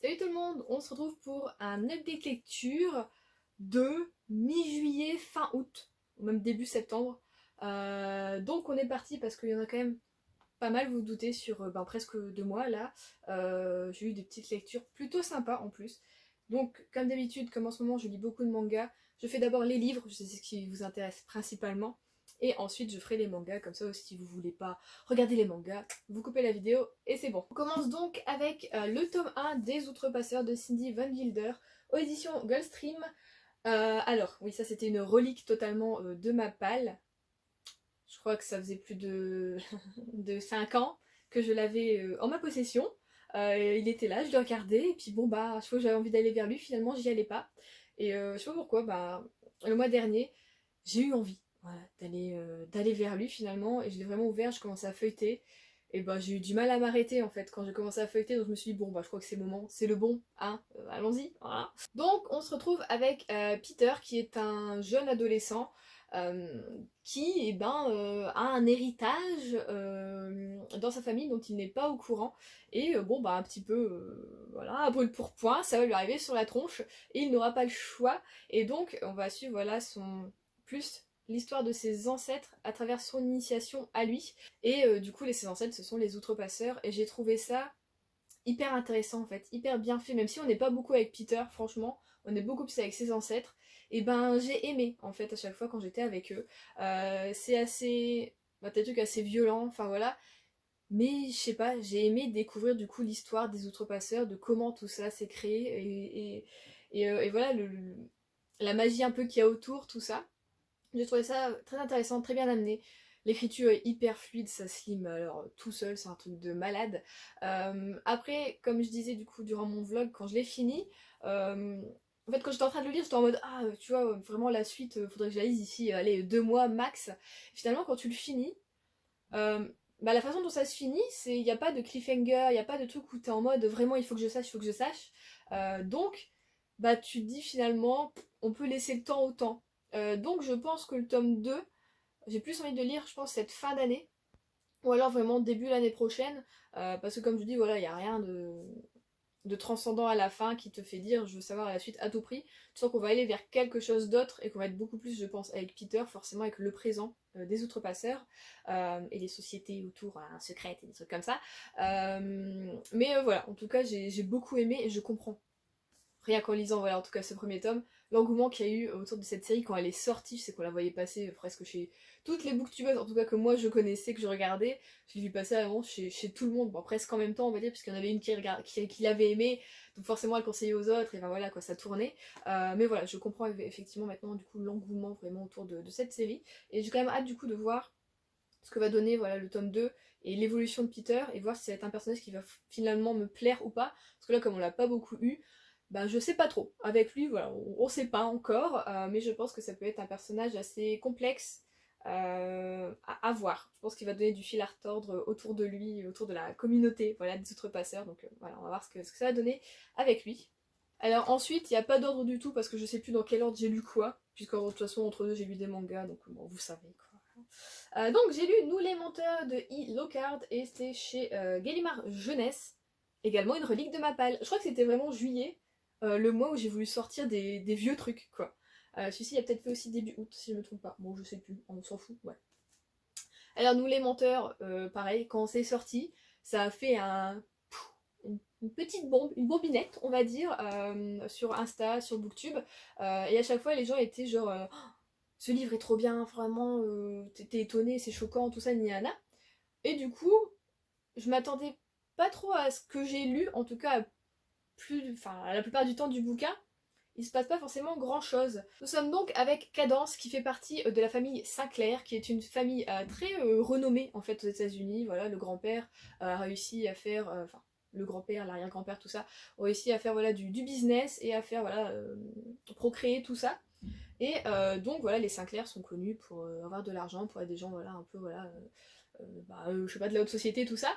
Salut tout le monde, on se retrouve pour un update lecture de mi-juillet, fin août, ou même début septembre. Donc on est parti parce qu'il y en a quand même pas mal, vous vous doutez, sur presque 2 mois là. J'ai eu des petites lectures plutôt sympas en plus. Donc comme d'habitude, comme en ce moment je lis beaucoup de mangas, je fais d'abord les livres, c'est ce qui vous intéresse principalement. Et ensuite je ferai les mangas, comme ça aussi si vous voulez pas regarder les mangas, vous coupez la vidéo et c'est bon. On commence donc avec le tome 1 des Outrepasseurs de Cindy Van Wilder, aux éditions Gulfstream. Alors, oui, ça c'était une relique totalement de ma palle. Je crois que ça faisait plus de, de 5 ans que je l'avais en ma possession. Il était là, je le regardais, et puis bon bah, je crois que j'avais envie d'aller vers lui, finalement j'y allais pas. Et je sais pas pourquoi, bah, le mois dernier, j'ai eu envie, voilà, d'aller vers lui finalement, et je l'ai vraiment ouvert, je commençais à feuilleter. Et bah j'ai eu du mal à m'arrêter en fait quand j'ai commencé à feuilleter, donc je me suis dit bon bah je crois que c'est le moment, c'est le bon, hein, allons-y, voilà. Donc on se retrouve avec Peter qui est un jeune adolescent euh, qui a un héritage dans sa famille dont il n'est pas au courant. Et bon bah un petit peu voilà, à brûle pour point, ça va lui arriver sur la tronche et il n'aura pas le choix. Et donc on va suivre voilà son plus l'histoire de ses ancêtres à travers son initiation à lui. Et du coup ses ancêtres ce sont les outrepasseurs et j'ai trouvé ça hyper intéressant en fait, hyper bien fait, même si on n'est pas beaucoup avec Peter, franchement, on est beaucoup plus avec ses ancêtres, et ben j'ai aimé en fait à chaque fois quand j'étais avec eux. C'est assez, des trucs assez violents, enfin voilà, mais je sais pas, j'ai aimé découvrir du coup l'histoire des outrepasseurs, de comment tout ça s'est créé, et voilà, la magie un peu qu'il y a autour, tout ça. J'ai trouvé ça très intéressant, très bien amené. L'écriture est hyper fluide, ça se lit alors tout seul, c'est un truc de malade. Après, comme je disais du coup durant mon vlog, quand je l'ai fini, en fait quand j'étais en train de le lire, j'étais en mode ah tu vois vraiment la suite, faudrait que j'aille d'ici allez 2 mois max. Finalement quand tu le finis, euh, bah, la façon dont ça se finit, c'est il n'y a pas de cliffhanger, il n'y a pas de truc où t'es en mode vraiment il faut que je sache, il faut que je sache. Donc bah tu te dis finalement on peut laisser le temps au temps. Donc je pense que le tome 2 j'ai plus envie de lire, je pense, cette fin d'année. Ou alors vraiment début l'année prochaine. Parce que comme je dis, voilà, il n'y a rien de transcendant à la fin qui te fait dire je veux savoir à la suite à tout prix. Tu sens qu'on va aller vers quelque chose d'autre et qu'on va être beaucoup plus, je pense, avec Peter, forcément avec le présent des outrepasseurs et les sociétés autour secrètes et des trucs comme ça. Mais voilà, en tout cas, j'ai beaucoup aimé et je comprends rien qu'en lisant, voilà, en tout cas ce premier tome, l'engouement qu'il y a eu autour de cette série quand elle est sortie, je sais qu'on la voyait passer presque chez toutes les booktubeuses, en tout cas que moi je connaissais, que je regardais, je l'ai vu passer avant chez tout le monde, bon presque en même temps on va dire, puisqu'il y en avait une qui l'avait aimé, donc forcément elle conseillait aux autres, et ben voilà quoi, ça tournait. Mais voilà, je comprends effectivement maintenant du coup l'engouement vraiment autour de cette série, et j'ai quand même hâte du coup de voir ce que va donner voilà, le tome 2 et l'évolution de Peter, et voir si ça va être un personnage qui va finalement me plaire ou pas, parce que là comme on l'a pas beaucoup eu, ben, je sais pas trop. Avec lui, voilà, on sait pas encore, mais je pense que ça peut être un personnage assez complexe à voir. Je pense qu'il va donner du fil à retordre autour de lui, autour de la communauté voilà, des outrepasseurs. Donc voilà, on va voir ce que ça va donner avec lui. Alors ensuite, il n'y a pas d'ordre du tout parce que je sais plus dans quel ordre j'ai lu quoi, puisque de toute façon entre deux j'ai lu des mangas, donc bon, vous savez quoi. Donc j'ai lu Nous les menteurs de E. Lockhart et c'était chez Gallimard Jeunesse, également une relique de ma palle. Je crois que c'était vraiment juillet, le mois où j'ai voulu sortir des vieux trucs quoi. Celui-ci il a peut-être fait aussi début août si je me trompe pas. Bon je sais plus, on s'en fout, ouais. Alors Nous les menteurs, pareil, quand c'est sorti, ça a fait une petite bombe, une bobinette on va dire, sur Insta, sur Booktube, et à chaque fois les gens étaient genre ce livre est trop bien, vraiment, t'es étonné, c'est choquant, tout ça, Niana. Et du coup, je m'attendais pas trop à ce que j'ai lu, en tout cas, à la plupart du temps du bouquin, il se passe pas forcément grand chose. Nous sommes donc avec Cadence qui fait partie de la famille Sinclair, qui est une famille très renommée en fait aux États-Unis. Voilà, le grand-père a réussi à faire, le grand-père, l'arrière-grand-père, tout ça, ont réussi à faire voilà du business et à faire voilà procréer tout ça. Et donc voilà, les Sinclair sont connus pour avoir de l'argent, pour être des gens voilà un peu voilà, je sais pas de la haute société tout ça.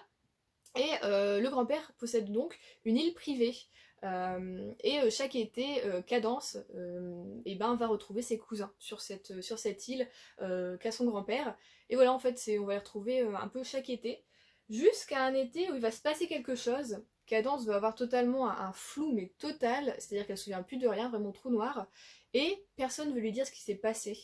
Et le grand-père possède donc une île privée. Et chaque été, Cadence va retrouver ses cousins sur cette île qu'a son grand-père. Et voilà, en fait, on va les retrouver un peu chaque été, jusqu'à un été où il va se passer quelque chose. Cadence va avoir totalement un flou, mais total, c'est-à-dire qu'elle se souvient plus de rien, vraiment trou noir, et personne ne veut lui dire ce qui s'est passé.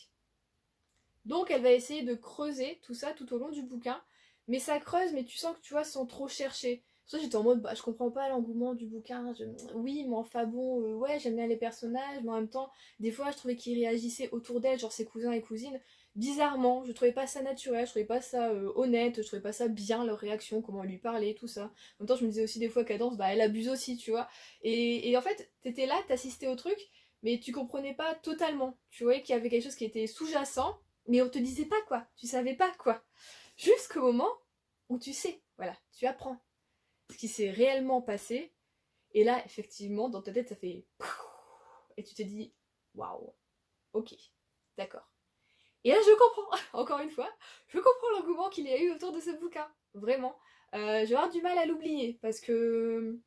Donc elle va essayer de creuser tout ça tout au long du bouquin, mais ça creuse, mais tu sens que tu vois, sans trop chercher. Pour ça j'étais en mode, bah je comprends pas l'engouement du bouquin, oui, mais enfin bon, ouais, j'aime bien les personnages, mais en même temps, des fois je trouvais qu'ils réagissaient autour d'elle, genre ses cousins et cousines, bizarrement, je trouvais pas ça naturel, je trouvais pas ça honnête, je trouvais pas ça bien leur réaction, comment elle lui parlait, tout ça. En même temps, je me disais aussi des fois, Cadence, bah elle abuse aussi, tu vois. Et en fait, t'étais là, t'assistais au truc, mais tu comprenais pas totalement. Tu voyais qu'il y avait quelque chose qui était sous-jacent, mais on te disait pas quoi, tu savais pas quoi. Jusqu'au moment où tu sais, voilà, tu apprends ce qui s'est réellement passé, et là, effectivement, dans ta tête, ça fait et tu te dis, waouh, ok, d'accord. Et là, je comprends, encore une fois, je comprends l'engouement qu'il y a eu autour de ce bouquin, vraiment. Je vais avoir du mal à l'oublier, parce que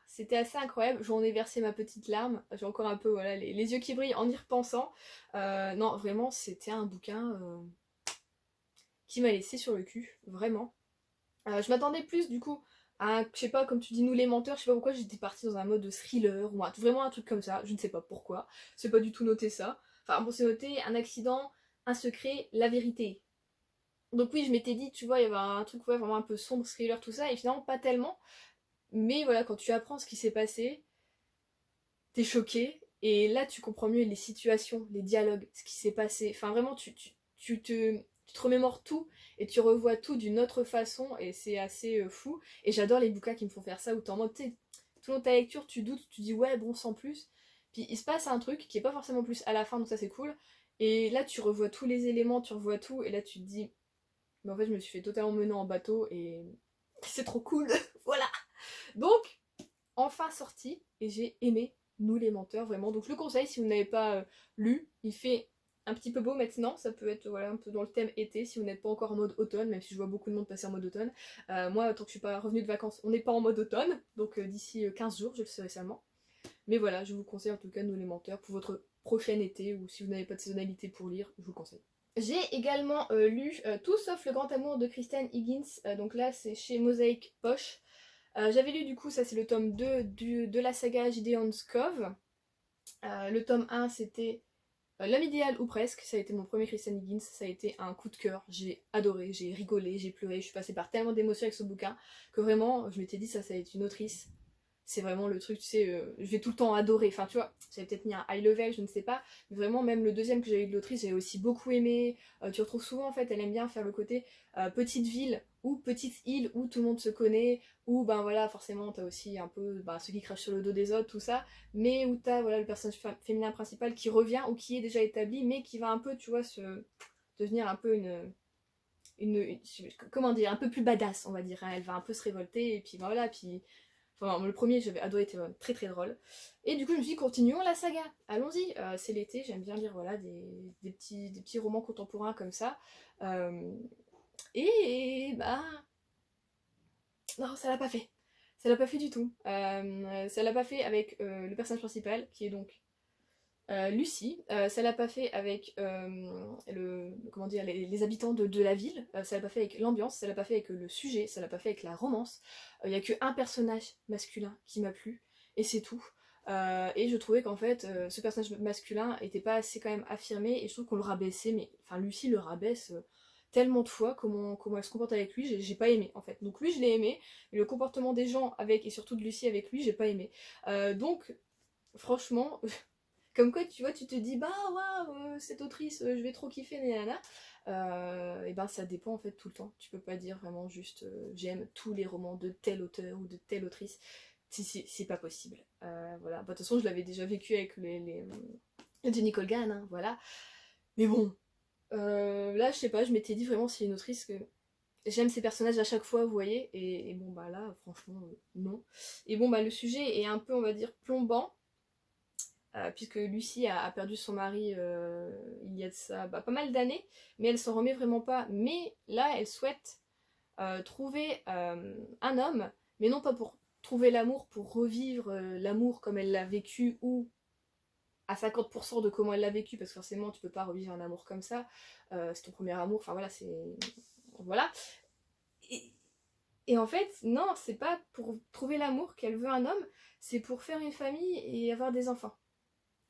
c'était assez incroyable, j'en ai versé ma petite larme, j'ai encore un peu voilà, les yeux qui brillent en y repensant. Non, vraiment, c'était un bouquin qui m'a laissé sur le cul, vraiment. Je m'attendais plus du coup à, je sais pas, comme tu dis, nous les menteurs, je sais pas pourquoi j'étais partie dans un mode de thriller, ou vraiment un truc comme ça, je ne sais pas pourquoi, c'est pas du tout noté ça. Enfin bon, c'est noté un accident, un secret, la vérité. Donc oui, je m'étais dit, tu vois, il y avait un truc ouais, vraiment un peu sombre, thriller, tout ça, et finalement pas tellement. Mais voilà, quand tu apprends ce qui s'est passé, t'es choqué, et là tu comprends mieux les situations, les dialogues, ce qui s'est passé. Enfin vraiment, tu te remémores tout, et tu revois tout d'une autre façon, et c'est assez fou. Et j'adore les bouquins qui me font faire ça, où t'es en mode, tout le long de ta lecture, tu doutes, tu dis ouais, bon, sans plus. Puis il se passe un truc qui est pas forcément plus à la fin, donc ça c'est cool. Et là tu revois tous les éléments, tu revois tout, et là tu te dis, mais en fait je me suis fait totalement mener en bateau, et c'est trop cool, voilà. Donc, enfin sorti, et j'ai aimé Nous les menteurs, vraiment. Donc je le conseille si vous n'avez pas lu. Il fait un petit peu beau maintenant, ça peut être voilà, un peu dans le thème été, si vous n'êtes pas encore en mode automne, même si je vois beaucoup de monde passer en mode automne. Moi, tant que je suis pas revenue de vacances, on n'est pas en mode automne, donc d'ici 15 jours, je le serai seulement. Mais voilà, je vous conseille en tout cas Nous les menteurs pour votre prochain été, ou si vous n'avez pas de saisonnalité pour lire, je vous le conseille. J'ai également lu Tout sauf le grand amour de Christiane Higgins, donc là c'est chez Mosaic Poche. J'avais lu du coup, ça c'est le tome 2 de la saga Gideon's Cove. Le tome 1 c'était L'homme idéal ou presque, ça a été mon premier Christian Higgins, ça a été un coup de cœur, j'ai adoré, j'ai rigolé, j'ai pleuré, je suis passée par tellement d'émotions avec ce bouquin que vraiment je m'étais dit ça va être une autrice. C'est vraiment le truc, tu sais, je vais tout le temps adorer. Enfin, tu vois, j'avais peut-être mis un high level, je ne sais pas. Mais vraiment, même le deuxième que j'ai eu de l'autrice, j'avais aussi beaucoup aimé. Tu retrouves souvent, en fait, elle aime bien faire le côté petite ville ou petite île où tout le monde se connaît. Où, ben voilà, forcément, t'as aussi un peu ceux qui crachent sur le dos des autres, tout ça. Mais où t'as, voilà, le personnage féminin principal qui revient ou qui est déjà établi, mais qui va un peu, tu vois, devenir un peu comment dire, un peu plus badass, on va dire. Hein. Elle va un peu se révolter, et puis ben voilà, puis enfin, le premier, j'avais adoré, était très très drôle. Et du coup, je me suis dit, continuons la saga. Allons-y. C'est l'été, j'aime bien lire voilà, des petits romans contemporains comme ça. Euh, et bah. Non, ça l'a pas fait. Ça l'a pas fait du tout. Ça l'a pas fait avec le personnage principal, qui est donc Lucie. Ça l'a pas fait avec comment dire, les habitants de la ville. Ça l'a pas fait avec l'ambiance. Ça l'a pas fait avec le sujet. Ça l'a pas fait avec la romance. Il y a qu'un personnage masculin qui m'a plu. Et c'est tout. Et je trouvais qu'en fait, ce personnage masculin était pas assez quand même affirmé. Et je trouve qu'on le rabaissait. Mais enfin, Lucie le rabaisse tellement de fois. Comment elle se comporte avec lui, j'ai pas aimé en fait. Donc lui, je l'ai aimé. Mais le comportement des gens avec, et surtout de Lucie avec lui, j'ai pas aimé. Donc, franchement. Comme quoi, tu vois, tu te dis, bah, waouh, cette autrice, je vais trop kiffer, nanana. Et ben, ça dépend en fait tout le temps. Tu peux pas dire vraiment juste, j'aime tous les romans de tel auteur ou de telle autrice. C'est pas possible. Voilà. Bah, de toute façon, je l'avais déjà vécu avec Jenny Colgan, hein, voilà. Mais bon, là, je sais pas, je m'étais dit vraiment, c'est une autrice que j'aime ces personnages à chaque fois, vous voyez. Et bon, bah là, franchement, non. Et bon, bah, le sujet est un peu, on va dire, plombant. Puisque Lucie a perdu son mari il y a de ça pas mal d'années, mais elle s'en remet vraiment pas. Mais là, elle souhaite trouver un homme, mais non pas pour trouver l'amour, pour revivre l'amour comme elle l'a vécu, ou à 50% de comment elle l'a vécu, parce que forcément tu peux pas revivre un amour comme ça, c'est ton premier amour, enfin voilà, c'est... Voilà. Et Et en fait, non, c'est pas pour trouver l'amour qu'elle veut un homme, c'est pour faire une famille et avoir des enfants.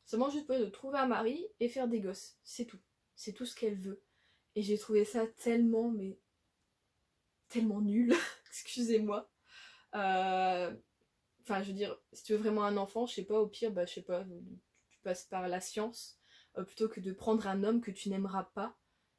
Seulement juste pour trouver un mari et faire des gosses, c'est tout. C'est tout ce qu'elle veut. Et j'ai trouvé ça tellement, mais tellement nul, excusez-moi. Enfin, je veux dire, si tu veux vraiment un enfant, je sais pas, au pire, bah je sais pas, tu passes par la science, plutôt que de prendre un homme que tu n'aimeras pas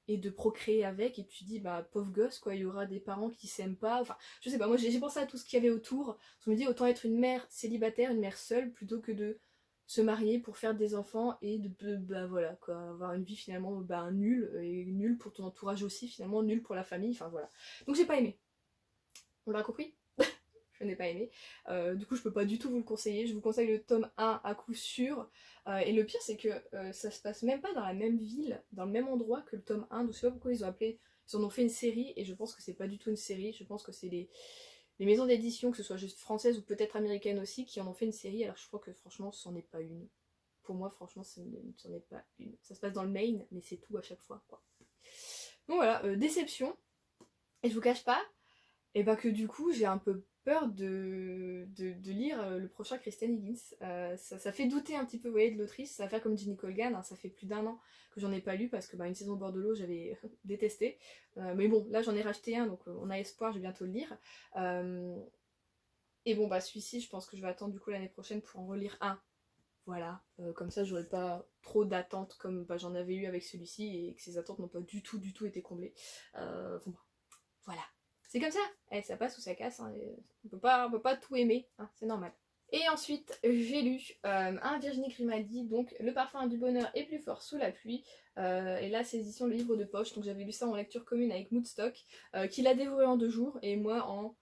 et de procréer avec, et tu dis, bah pauvre gosse, quoi, il y aura des parents qui s'aiment pas, enfin, je sais pas, moi j'ai pensé à tout ce qu'il y avait autour, je me dis, autant être une mère célibataire, une mère seule, plutôt que de se marier pour faire des enfants et bah voilà, quoi, avoir une vie finalement, bah nulle, et nulle pour ton entourage aussi, finalement, nulle pour la famille, enfin voilà. Donc j'ai pas aimé. On l'a compris? Je n'ai pas aimé. Du coup, je peux pas du tout vous le conseiller. Je vous conseille le tome 1 à coup sûr. Et le pire, c'est que ça se passe même pas dans la même ville, dans le même endroit que le tome 1. Donc, je sais pas pourquoi ils ont appelé. Ils en ont fait une série, et je pense que c'est pas du tout une série. Je pense que c'est les maisons d'édition, que ce soit juste françaises ou peut-être américaines aussi, qui en ont fait une série. Alors, je crois que franchement, c'en est pas une. Pour moi, franchement, c'en est pas une. Ça se passe dans le Maine, mais c'est tout à chaque fois, quoi. Donc voilà, déception. Et je vous cache pas, et bah que du coup j'ai un peu peur de lire le prochain Christian Higgins. Ça fait douter un petit peu, vous voyez, de l'autrice. Ça va faire comme Ginny Colgan, hein, ça fait plus d'1 an que j'en ai pas lu parce que une saison au bord de l'eau j'avais détesté. Mais bon, là j'en ai racheté un, donc on a espoir, je vais bientôt le lire. Euh, et bon bah celui-ci, je pense que je vais attendre du coup l'année prochaine pour en relire un. Voilà, comme ça j'aurai pas trop d'attentes comme j'en avais eu avec celui-ci et que ces attentes n'ont pas du tout été comblées. Bon, voilà. C'est comme ça. Ça passe ou ça casse. Hein. On peut pas tout aimer. Hein. C'est normal. Et ensuite, j'ai lu un Virginie Grimaldi, donc Le parfum du bonheur est plus fort sous la pluie. Et là, c'est édition Le livre de poche. Donc j'avais lu ça en lecture commune avec Moodstock, qui l'a dévoré en 2 jours. Et moi en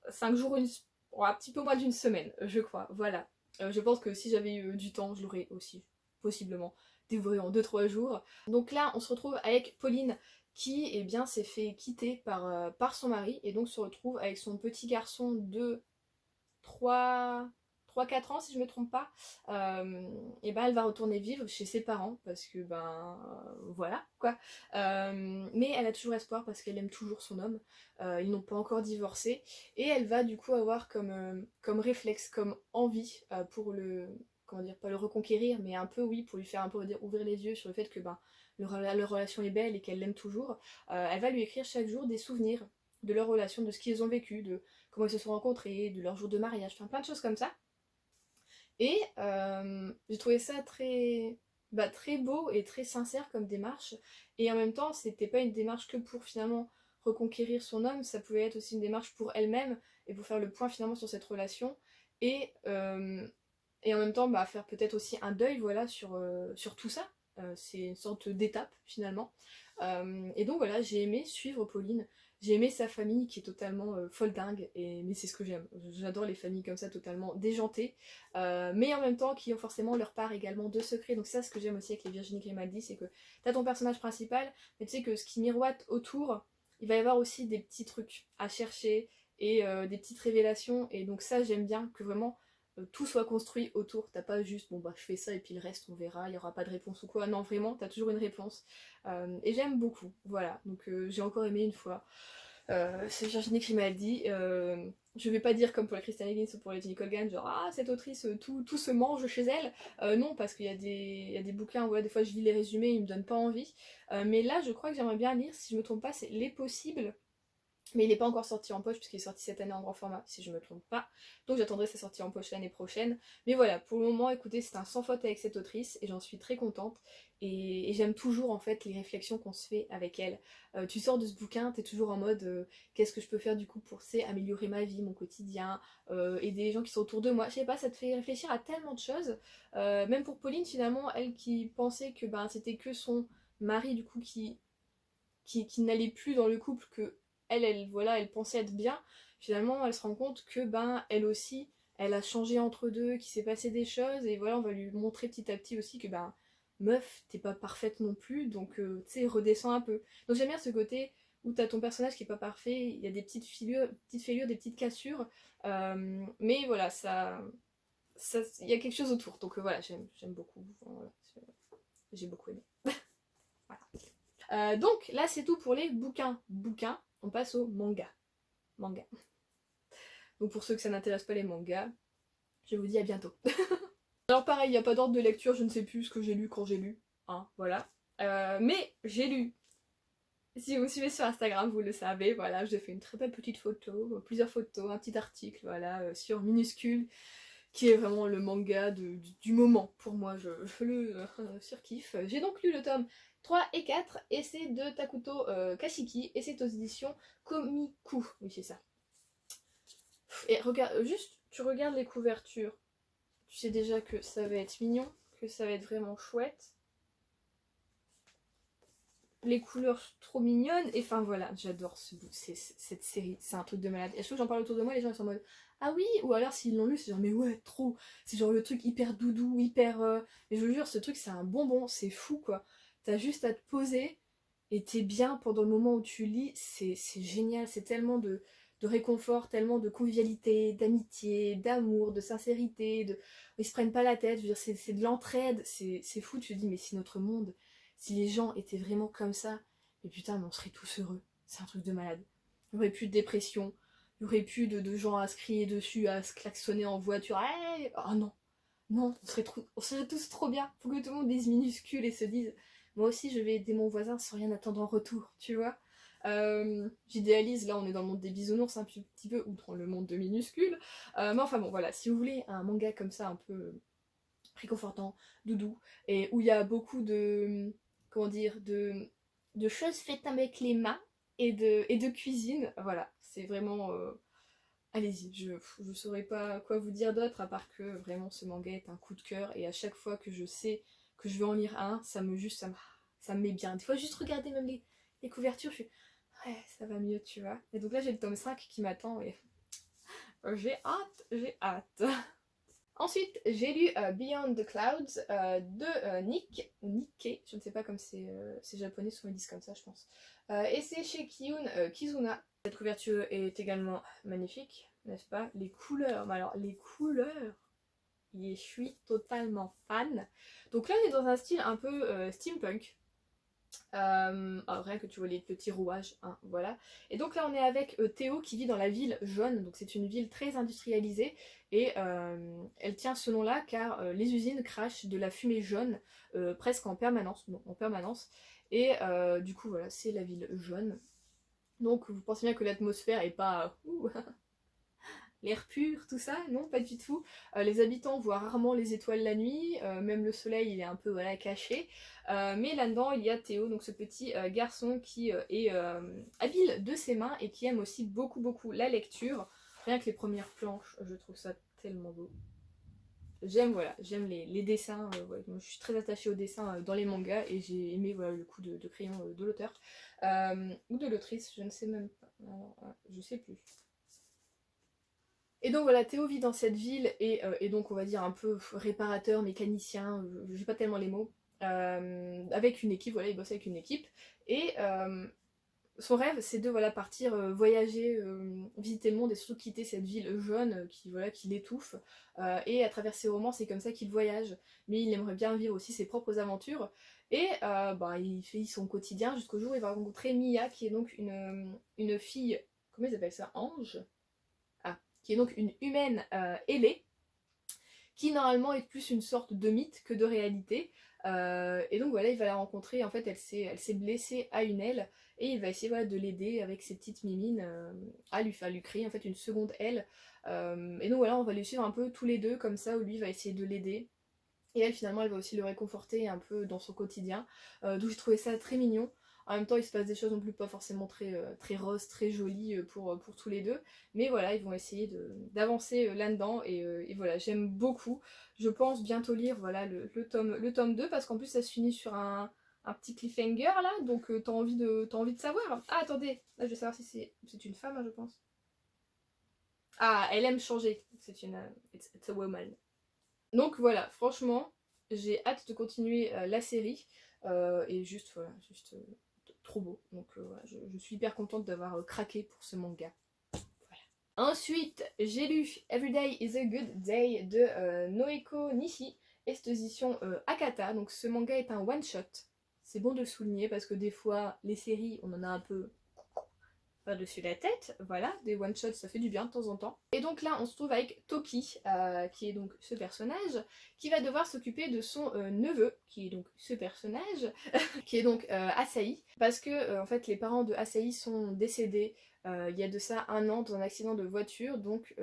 5 jours, un petit peu moins d'une semaine, je crois. Voilà. Je pense que si j'avais eu du temps, je l'aurais aussi, possiblement, dévoré en 2-3 jours. Donc là, on se retrouve avec Pauline qui eh bien, s'est fait quitter par son mari et donc se retrouve avec son petit garçon de 3-4 ans si je me trompe pas. Et ben elle va retourner vivre chez ses parents parce que voilà quoi. Mais elle a toujours espoir parce qu'elle aime toujours son homme. Ils n'ont pas encore divorcé et elle va du coup avoir comme réflexe, comme envie pour le, comment dire, pas le reconquérir mais un peu oui, pour lui faire un peu ouvrir les yeux sur le fait que leur relation est belle et qu'elle l'aime toujours. Elle va lui écrire chaque jour des souvenirs de leur relation, de ce qu'ils ont vécu, de comment ils se sont rencontrés, de leur jour de mariage, enfin plein de choses comme ça. Et j'ai trouvé ça très beau et très sincère comme démarche. Et en même temps, c'était pas une démarche que pour finalement reconquérir son homme, ça pouvait être aussi une démarche pour elle-même et pour faire le point finalement sur cette relation. Et, euh, et en même temps, faire peut-être aussi un deuil voilà, sur tout ça. C'est une sorte d'étape finalement. Et donc voilà, j'ai aimé suivre Pauline. J'ai aimé sa famille qui est totalement folle dingue, mais c'est ce que j'aime. J'adore les familles comme ça, totalement déjantées, mais en même temps qui ont forcément leur part également de secret. Donc ça, ce que j'aime aussi avec les Virginie Grimaldi, c'est que t'as ton personnage principal, mais tu sais que ce qui miroite autour, il va y avoir aussi des petits trucs à chercher et des petites révélations. Et donc ça, j'aime bien que vraiment tout soit construit autour. T'as pas juste je fais ça et puis le reste on verra, il y aura pas de réponse ou quoi. Non, vraiment, t'as toujours une réponse. Et j'aime beaucoup. Voilà, donc j'ai encore aimé une fois. C'est Virginie qui m'a dit. Je vais pas dire comme pour la Christiane Higgins ou pour les Ginny Colgan, genre cette autrice, tout se mange chez elle. Non, parce qu'il y a des bouquins où des fois je lis les résumés, ils me donnent pas envie. Mais là, je crois que j'aimerais bien lire, si je me trompe pas, c'est Les Possibles. Mais il n'est pas encore sorti en poche puisqu'il est sorti cette année en grand format, si je ne me trompe pas. Donc j'attendrai sa sortie en poche l'année prochaine. Mais voilà, pour le moment, écoutez, c'est un sans faute avec cette autrice et j'en suis très contente. Et j'aime toujours en fait les réflexions qu'on se fait avec elle. Tu sors de ce bouquin, t'es toujours en mode qu'est-ce que je peux faire du coup pour améliorer ma vie, mon quotidien, aider les gens qui sont autour de moi. Je sais pas, ça te fait réfléchir à tellement de choses. Même pour Pauline, finalement, elle qui pensait que c'était que son mari du coup qui n'allait plus dans le couple, que voilà, elle pensait être bien, finalement elle se rend compte que elle aussi, elle a changé entre deux, qu'il s'est passé des choses, et voilà, on va lui montrer petit à petit aussi que meuf, t'es pas parfaite non plus, donc tu sais, redescends un peu. Donc j'aime bien ce côté où t'as ton personnage qui est pas parfait, il y a des petites fêlures, des petites cassures, mais voilà, il y a quelque chose autour, donc voilà, j'aime beaucoup, voilà, j'ai beaucoup aimé. Voilà. Donc là c'est tout pour les bouquins. On passe au manga. manga. Donc pour ceux que ça n'intéresse pas les mangas, je vous dis à bientôt. Alors pareil, il n'y a pas d'ordre de lecture, je ne sais plus ce que j'ai lu quand j'ai lu, hein, voilà. Mais j'ai lu. Si vous me suivez sur Instagram, vous le savez, voilà, j'ai fait une très belle petite photo, plusieurs photos, un petit article, voilà, sur Minuscule, qui est vraiment le manga du moment pour moi, je le surkiffe. J'ai donc lu le tome 3 et 4, et c'est de Takuto Kashiki, et c'est aux éditions Komiku, oui c'est ça. Et regarde, juste, tu regardes les couvertures, tu sais déjà que ça va être mignon, que ça va être vraiment chouette. Les couleurs trop mignonnes, et enfin voilà, j'adore cette série, c'est un truc de malade. Et je trouve que j'en parle autour de moi, les gens sont en mode ah oui, ou alors s'ils l'ont lu, c'est genre mais ouais, trop, c'est genre le truc hyper doudou, hyper. Mais je vous jure, ce truc c'est un bonbon, c'est fou quoi. T'as juste à te poser et t'es bien pendant le moment où tu lis, c'est génial, c'est tellement de réconfort, tellement de convivialité, d'amitié, d'amour, de sincérité, ils se prennent pas la tête, je veux dire, c'est de l'entraide, c'est fou, tu te dis mais si notre monde. Si les gens étaient vraiment comme ça, mais putain, mais on serait tous heureux. C'est un truc de malade. Il n'y aurait plus de dépression, il n'y aurait plus de gens à se crier dessus, à se klaxonner en voiture. Hey oh non, non, on serait tous trop bien. Faut que tout le monde dise minuscule et se dise moi aussi je vais aider mon voisin sans rien attendre en retour, tu vois. J'idéalise, là on est dans le monde des bisounours un petit peu, ou dans le monde de minuscule. Mais enfin bon, voilà, si vous voulez un manga comme ça un peu réconfortant, doudou, et où il y a beaucoup de comment dire, de choses faites avec les mains et de cuisine. Voilà, c'est vraiment. Allez-y, je saurais pas quoi vous dire d'autre à part que vraiment ce manga est un coup de cœur et à chaque fois que je sais que je vais en lire un, ça me met bien. Des fois, juste regarder même les couvertures, je suis ouais, ça va mieux, tu vois. Et donc là, j'ai le tome 5 qui m'attend et j'ai hâte, j'ai hâte. Ensuite, j'ai lu Beyond the Clouds de Nick, ou Nikkei, je ne sais pas comme c'est japonais, souvent ils disent comme ça, je pense. Et c'est chez Kiyun Kizuna. Cette couverture est également magnifique, n'est-ce pas? Les couleurs, mais alors les couleurs, je suis totalement fan. Donc là, on est dans un style un peu steampunk. Rien que tu vois les petits rouages, hein, voilà. Et donc là on est avec Théo qui vit dans la ville jaune, donc c'est une ville très industrialisée et elle tient ce nom là car les usines crachent de la fumée jaune presque en permanence, non, en permanence. Et du coup voilà, c'est la ville jaune. Donc vous pensez bien que l'atmosphère est pas l'air pur, tout ça, non, pas du tout. Les habitants voient rarement les étoiles la nuit, même le soleil il est un peu voilà, caché. Mais là-dedans il y a Théo, donc ce petit garçon qui est habile de ses mains et qui aime aussi beaucoup la lecture. Rien que les premières planches, je trouve ça tellement beau. J'aime voilà, j'aime les dessins, ouais, moi, je suis très attachée aux dessins dans les mangas et j'ai aimé voilà, le coup de crayon de l'auteur. Ou de l'autrice, je ne sais même pas. Alors, je sais plus. Et donc voilà, Théo vit dans cette ville et donc on va dire un peu réparateur, mécanicien, j'ai pas tellement les mots, avec une équipe, voilà, il bosse avec une équipe. Et son rêve c'est de voilà, partir voyager, visiter le monde et surtout quitter cette ville jaune qui l'étouffe. Et à travers ses romans, c'est comme ça qu'il voyage. Mais il aimerait bien vivre aussi ses propres aventures. Et il fait son quotidien jusqu'au jour où il va rencontrer Mia, qui est donc une fille, comment ils appellent ça, ange, qui est donc une humaine ailée, qui normalement est plus une sorte de mythe que de réalité. Et donc voilà, il va la rencontrer, en fait elle s'est blessée à une aile, et il va essayer voilà, de l'aider avec ses petites mimines à lui créer en fait une seconde aile. Et donc voilà, on va les suivre un peu tous les deux comme ça, où lui va essayer de l'aider. Et elle finalement elle va aussi le réconforter un peu dans son quotidien. D'où j'ai trouvé ça très mignon. En même temps il se passe des choses non plus pas forcément très roses, très jolies pour tous les deux. Mais voilà, ils vont essayer d'avancer là-dedans et voilà, j'aime beaucoup. Je pense bientôt lire voilà, le tome 2 parce qu'en plus ça se finit sur un petit cliffhanger là, donc t'as envie de savoir. Ah attendez, là je vais savoir si c'est une femme hein, je pense. Ah, elle aime changer, c'est une... it's a woman. Donc voilà, franchement, j'ai hâte de continuer la série. Et juste, voilà, juste trop beau. Donc voilà, je suis hyper contente d'avoir craqué pour ce manga. Voilà. Ensuite, j'ai lu Everyday is a Good Day de Noeko Nishi, exposition Akata. Donc ce manga est un one-shot. C'est bon de le souligner parce que des fois, les séries, on en a un peu par-dessus la tête, voilà, des one-shots ça fait du bien de temps en temps. Et donc là on se trouve avec Toki, qui est donc ce personnage, qui va devoir s'occuper de son neveu, qui est donc ce personnage, qui est donc Asahi, parce que en fait les parents de Asahi sont décédés il y a de ça 1 an dans un accident de voiture, donc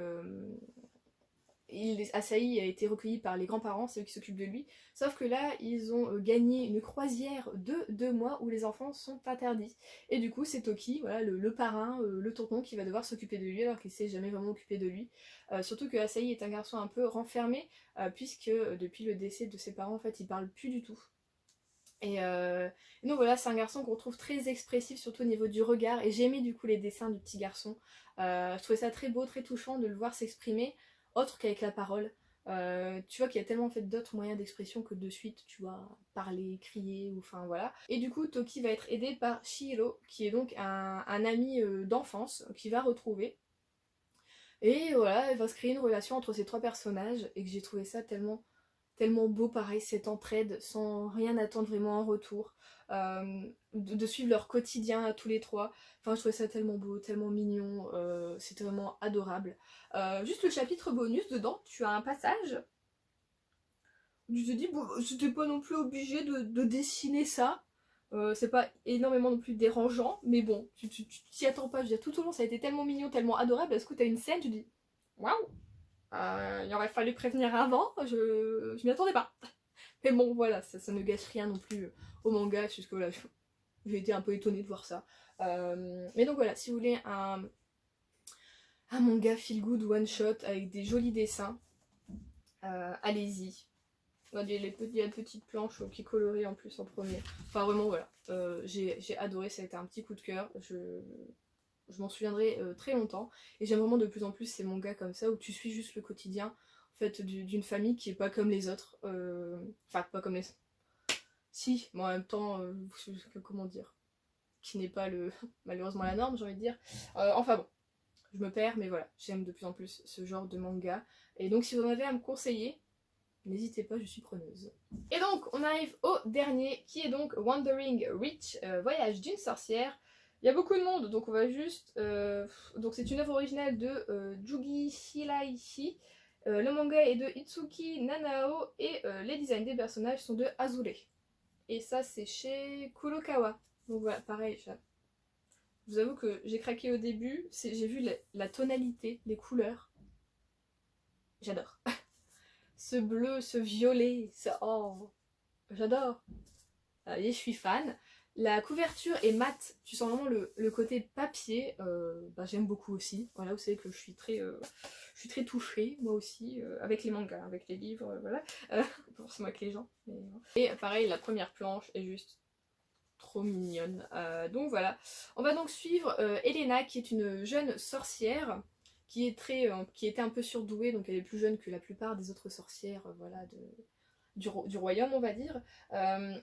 Asahi a été recueilli par les grands-parents, c'est eux qui s'occupent de lui. Sauf que là, ils ont gagné une croisière de 2 mois où les enfants sont interdits. Et du coup, c'est Toki, voilà, le parrain, le tonton, qui va devoir s'occuper de lui alors qu'il s'est jamais vraiment occupé de lui. Surtout que Asahi est un garçon un peu renfermé, puisque depuis le décès de ses parents, en fait, il parle plus du tout. Et donc voilà, c'est un garçon qu'on trouve très expressif, surtout au niveau du regard. Et j'ai aimé du coup les dessins du petit garçon. Je trouvais ça très beau, très touchant de le voir s'exprimer, autre qu'avec la parole. Tu vois qu'il y a tellement en fait d'autres moyens d'expression que de suite, tu vois, parler, crier, ou enfin voilà. Et du coup, Toki va être aidé par Shihiro, qui est donc un ami d'enfance qu'il va retrouver. Et voilà, il va se créer une relation entre ces 3 personnages, et que j'ai trouvé ça tellement beau, pareil, cette entraide, sans rien attendre vraiment en retour, de suivre leur quotidien à tous les 3. Enfin, je trouvais ça tellement beau, tellement mignon, c'était vraiment adorable. Juste le chapitre bonus, dedans, tu as un passage où tu te dis, bon, c'était pas non plus obligé de dessiner ça. C'est pas énormément non plus dérangeant, mais bon, tu t'y attends pas. Je veux dire, tout au long, ça a été tellement mignon, tellement adorable, parce que t'as une scène, tu dis, waouh, il aurait fallu prévenir avant, je m'y attendais pas. Mais bon, voilà, ça ne gâche rien non plus au manga, c'est juste que voilà, j'ai été un peu étonnée de voir ça. Mais donc voilà, si vous voulez un manga feel good one shot avec des jolis dessins, allez-y. Il y a une petite planche qui est colorée en plus en premier. Enfin vraiment voilà, j'ai adoré, ça a été un petit coup de cœur. Je m'en souviendrai très longtemps. Et j'aime vraiment de plus en plus ces mangas comme ça où tu suis juste le quotidien en fait, d'une famille qui est pas comme les autres. Enfin, pas comme les. Si, mais en même temps, comment dire, qui n'est pas malheureusement la norme, j'ai envie de dire. Enfin bon, je me perds, mais voilà, j'aime de plus en plus ce genre de manga. Et donc, si vous en avez à me conseiller, n'hésitez pas, je suis preneuse. Et donc, on arrive au dernier, qui est donc Wandering Witch, Voyage d'une sorcière. Il y a beaucoup de monde, donc on va juste... donc c'est une œuvre originale de Jugi Shiraishi. Le manga est de Itsuki Nanao et les designs des personnages sont de Azure. Et ça, c'est chez Kurokawa. Donc voilà, pareil, je vous avoue que j'ai craqué au début, j'ai vu la tonalité, les couleurs. J'adore. Ce bleu, ce violet, oh, j'adore. Et je suis fan. La couverture est mate, tu sens vraiment le côté papier, j'aime beaucoup aussi. Voilà, vous savez que je suis très touchée, moi aussi, avec les mangas, avec les livres, voilà. Pas forcément avec les gens. Mais... Et pareil, la première planche est juste trop mignonne. Donc voilà. On va donc suivre Elena, qui est une jeune sorcière qui était un peu surdouée, donc elle est plus jeune que la plupart des autres sorcières, voilà, du royaume, on va dire.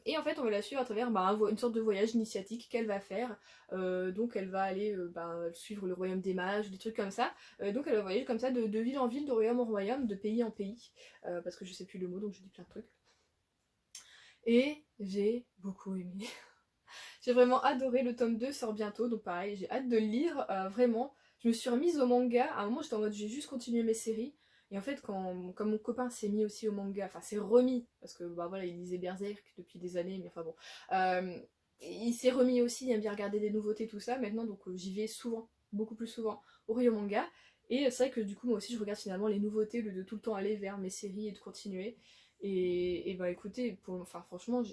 Et en fait, on va la suivre à travers une sorte de voyage initiatique qu'elle va faire. Donc elle va aller suivre le royaume des mages, des trucs comme ça. Donc elle va voyager comme ça de ville en ville, de royaume en royaume, de pays en pays. Parce que je sais plus le mot, donc je dis plein de trucs. Et j'ai beaucoup aimé. J'ai vraiment adoré, le tome 2 sort bientôt, donc pareil, j'ai hâte de le lire, vraiment. Je me suis remise au manga, à un moment j'étais en mode j'ai juste continué mes séries, et en fait quand mon copain s'est mis aussi au manga, enfin s'est remis, parce que voilà, il lisait Berserk depuis des années, mais enfin bon, il s'est remis aussi, il aime bien regarder des nouveautés, tout ça, maintenant donc j'y vais souvent, beaucoup plus souvent, au rayon manga, et c'est vrai que du coup moi aussi je regarde finalement les nouveautés, au lieu de tout le temps aller vers mes séries et de continuer, et bah écoutez, franchement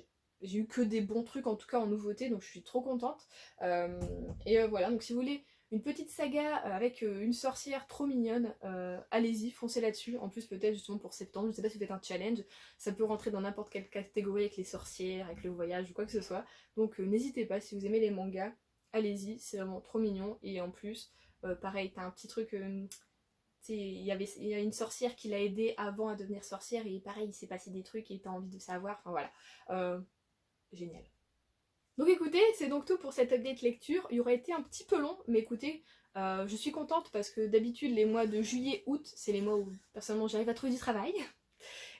j'ai eu que des bons trucs en tout cas en nouveauté, donc je suis trop contente. Voilà, donc si vous voulez une petite saga avec une sorcière trop mignonne, allez-y, foncez là-dessus. En plus peut-être justement pour septembre, je sais pas si vous faites un challenge, ça peut rentrer dans n'importe quelle catégorie avec les sorcières, avec le voyage ou quoi que ce soit. Donc n'hésitez pas, si vous aimez les mangas, allez-y, c'est vraiment trop mignon. Et en plus, pareil, t'as un petit truc... il y a une sorcière qui l'a aidé avant à devenir sorcière et pareil, il s'est passé des trucs et t'as envie de savoir, enfin voilà. Génial. Donc écoutez, c'est donc tout pour cette update lecture. Il aurait été un petit peu long, mais écoutez, je suis contente parce que d'habitude les mois de juillet, août, c'est les mois où personnellement j'arrive à trouver du travail.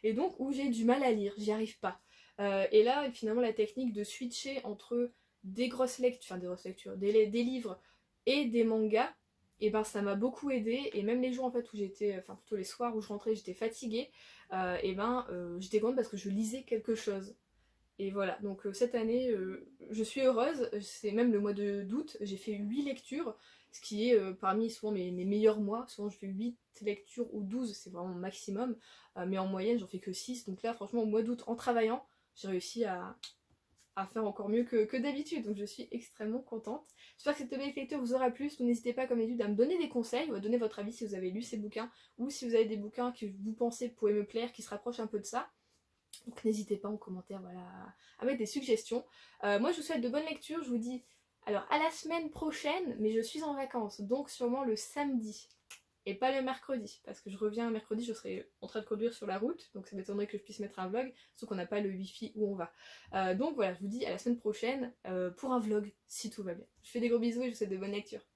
Et donc où j'ai du mal à lire, j'y arrive pas. Et là, finalement, la technique de switcher entre des grosses lectures, des livres et des mangas, et ben ça m'a beaucoup aidé. Et même les jours en fait où j'étais, enfin plutôt les soirs où je rentrais, j'étais fatiguée, et ben j'étais contente parce que je lisais quelque chose. Et voilà, donc cette année, je suis heureuse, c'est même le mois d'août, j'ai fait 8 lectures, ce qui est parmi souvent mes meilleurs mois, souvent je fais 8 lectures ou 12, c'est vraiment mon maximum, mais en moyenne j'en fais que 6, donc là franchement au mois d'août en travaillant, j'ai réussi à faire encore mieux que d'habitude, donc je suis extrêmement contente. J'espère que cette belle lecture vous aura plu, surtout n'hésitez pas comme d'habitude à me donner des conseils, ou à donner votre avis si vous avez lu ces bouquins, ou si vous avez des bouquins que vous pensez pourraient me plaire, qui se rapprochent un peu de ça. Donc n'hésitez pas en commentaire voilà, à mettre des suggestions. Moi je vous souhaite de bonnes lectures, je vous dis alors à la semaine prochaine, mais je suis en vacances, donc sûrement le samedi. Et pas le mercredi, parce que je reviens mercredi, je serai en train de conduire sur la route, donc ça m'étonnerait que je puisse mettre un vlog, sauf qu'on n'a pas le wifi où on va. Donc voilà, je vous dis à la semaine prochaine pour un vlog, si tout va bien. Je fais des gros bisous et je vous souhaite de bonnes lectures.